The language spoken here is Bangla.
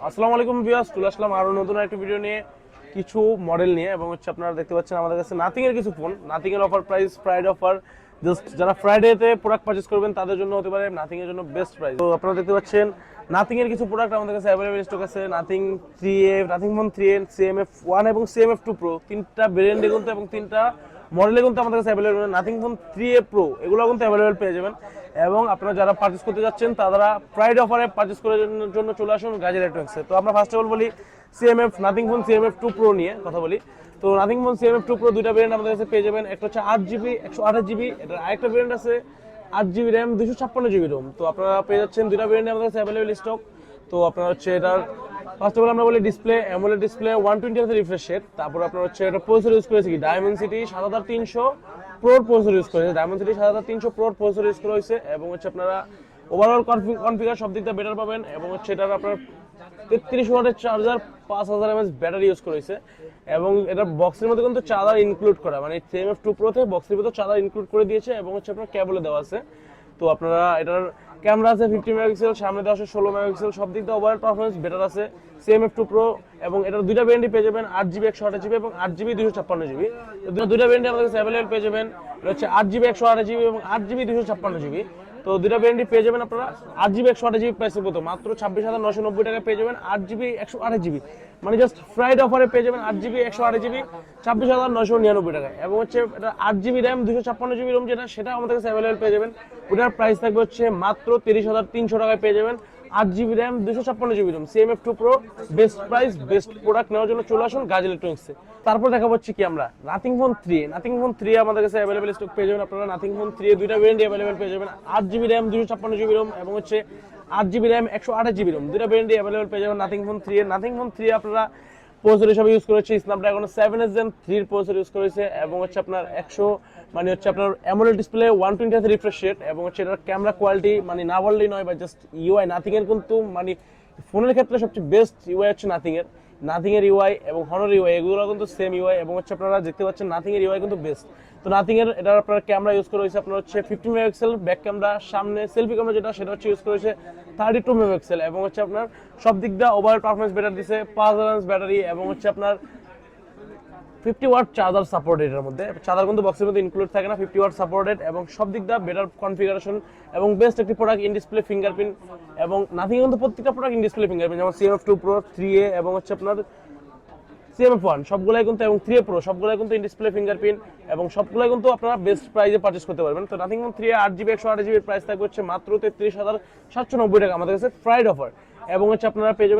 আসসালামু আলাইকুম ভিউয়ার্স, চলে আসলাম আরো নতুন একটা ভিডিও নিয়ে, কিছু মডেল নিয়ে। এবং আপনারা দেখতে পাচ্ছেন আমাদের কাছে নাথিং এর কিছু ফোন। নাথিং এর offer price, Friday offer. Just যারা ফ্রাইডেতে প্রোডাক্ট পারচেজ করবেন তাদের জন্য হতে পারে নাথিং এর জন্য বেস্ট প্রাইস। তো আপনারা দেখতে পাচ্ছেন নাথিং এর কিছু প্রোডাক্ট আমাদের কাছে অ্যাভেলেবল স্টক আছে। Nothing 3A, nothing phone 3A, CMF1 এবং CMF2 Pro, তিনটা ভেরিয়েন্টে কিন্তু এবং তিনটা মডেলে কিন্তু আমাদের কাছে available. Nothing phone 3A Pro এগুলো কিন্তু অ্যাভেলেবল পেয়ে যাবেন। এবং আপনারা যারা পারচেজ করতে যাচ্ছেন তারা ফ্রাইডে অফারে পারচেজ করার জন্য চলে আসুন গাজী ইলেকট্রনিক্সে। তো আমরা ফার্স্ট অফ অল বলি CMF nothing phone CMF2 Pro নিয়ে কথা বলি। তো নাথিং ফোন CMF2 Pro দুইটা ভেরিয়েন্ট আমাদের কাছে পেয়ে যাবেন। একটা হচ্ছে 8GB 128GB, এটা আরেকটা ভেরিয়েন্ট আছে 8GB RAM 256GB ROM। তো আপনারা পেয়ে যাচ্ছেন দুইটা ভেরিয়েন্ট আমাদের কাছে অ্যাভেলেবল স্টক। তো আপনারা হচ্ছে এটার ফার্স্ট অফ অল আমরা বলি display, AMOLED display 120 Hz refresh rate. তারপর আপনার হচ্ছে এটা প্রসেসর ইউজ করেছে কি ডায়মেনসিটি 7300 প্রোর প্রসেসর ইউজ করেছে। ডায়মেনসিটি 7300 প্রোর প্রসেসর ইউজ করা হয়েছে। এবং হচ্ছে আপনারা ওভারঅল কনফিগার সব দিকটা বেটার পাবেন। এবং হচ্ছে এটার আপনার 33 ওয়াটের চার্জার, 5000 mAh ব্যাটারি ইউজ করেছে। এবং এটা বক্সের মধ্যে কিন্তু চার্জার ইনক্লুড করা, মানে CMF2 Pro তে বক্সের ভিতরে চার্জার ইনক্লুড করে দিয়েছে। এবং হচ্ছে আপনার কেবলে দেওয়া আছে। তো আপনারা এটার ক্যামেরা আছে 50 মেগাপিক্সেল, সামনে দেওয়া আছে 16 মেগাপিক্সেল, সব দিক দিয়ে ওভারঅল পারফরমেন্স বেটার আছে CMF2 Pro। এবং এটার দুইটা ভেরিয়েন্টই পেয়ে যাবেন 8GB 128GB এবং 8GB 256GB। দুইটা ভেরিয়েন্টই আমাদের কাছে অ্যাভেলেবল পেয়ে যাবেন। এটা হচ্ছে 8GB 128GB এবং 8GB 256GB। তো দুইটা ভেরিয়েন্টই পেয়ে যাবেন আপনারা 8GB 128GB প্রাইসের মতো মাত্র 26,990 টাকা পেয়ে যাবেন। 8GB 128GB মানে জাস্ট ফ্রাইডে অফারে পেয়ে যাবেন 8GB 128GB 26,999 টাকায়। এবং হচ্ছে এটা 8GB RAM 256GB ROM যেটা, সেটা আমাদের কাছে অ্যাভেলেবল পেয়ে যাবেন। ওটার প্রাইস থাকবে হচ্ছে মাত্র 30,300 টাকায় পেয়ে যাবেন। 8GB RAM 256GB ROM CMF2 Pro, best price best product নেওয়ার জন্য চলে আসুন গাজী ইলেকট্রনিক্সে। তারপর দেখা হচ্ছে কি আমরা nothing phone 3A। Nothing phone 3A আমাদের কাছে অ্যাভেলেবল স্টক পেয়ে যাবেন। আপনারা নাথিং ফোন 3A দুইটা ভেরিয়েন্ট অ্যাভেলেবল পেয়ে যাবেন। 8GB RAM 256GB ROM এবং হচ্ছে 8GB RAM 128GB ROM, দুইটা ভেরিয়েন্ট অ্যাভেলেবল পেয়ে যাবেন nothing phone 3A। Nothing phone 3A আপনারা প্রসেসর হিসেবে ইউজ করেছে স্ন্যাপড্রাগন 7 Gen 3 প্রসেসর ইউজ করেছে। এবং হচ্ছে আপনার 100 মানে হচ্ছে আপনার AMOLED display 120 Hz refresh rate. এবং হচ্ছে এটার ক্যামেরা কোয়ালিটি মানে না বললেই নয়, বা জাস্ট ইউআই নাথিং এর কিন্তু মানে ফোনের ক্ষেত্রে সবচেয়ে বেস্ট ইউআই হচ্ছে নাথিং এর ইউআই এবং হনর ইউআই এগুলো কিন্তু সেম ইউআই। এবং হচ্ছে আপনারা দেখতে পাচ্ছেন নাথিং এর ইউআই কিন্তু বেস্ট। তো নাথিং এর এটার আপনার ক্যামেরা ইউজ করা হয়েছে আপনার হচ্ছে 50 মেগাপিক্সেল ব্যাক ক্যামেরা, সামনে সেলফি ক্যামেরা যেটা সেটা হচ্ছে ইউজ করেছে 32 মেগাপিক্সেল। এবং হচ্ছে আপনার সব দিক দিয়ে ওভারঅল পারফরমেন্স বেটার দিছে, 5000 mAh ব্যাটারি। এবং হচ্ছে আপনার 50 ওয়াট চার্জার সাপোর্টেড। এর মধ্যে চার্জার কিন্তু বক্সের মধ্যে ইনক্লুড থাকে না, 50 ওয়াট সাপোর্টেড। এবং সব দিক দিয়ে বেটার কনফিগারেশন এবং বেস্ট একটি প্রোডাক্ট, ইন ডিসপ্লে ফিঙ্গারপ্রিন্ট। এবং নাথিং কিন্তু প্রত্যেকটা প্রোডাক্ট ইন ডিসপ্লে ফিঙ্গারপ্রিন্ট, যেমন CMF2 Pro, 3A এবং হচ্ছে আপনার CMF1 সবগুলাই কিন্তু, এবং 3A Pro সবগুলাই কিন্তু ইন ডিসপ্লে ফিঙ্গারপ্রিন্ট। এবং সবগুলাই কিন্তু আপনারা বেস্ট প্রাইসে পারচেজ করতে পারবেন। তো nothing phone 3A 8GB 128GB এর প্রাইস থাকবে হচ্ছে মাত্র 33,790 টাকা আমাদের কাছে ফ্রাইড অফার। এবং হচ্ছে আপনারা পেয়ে যাবেন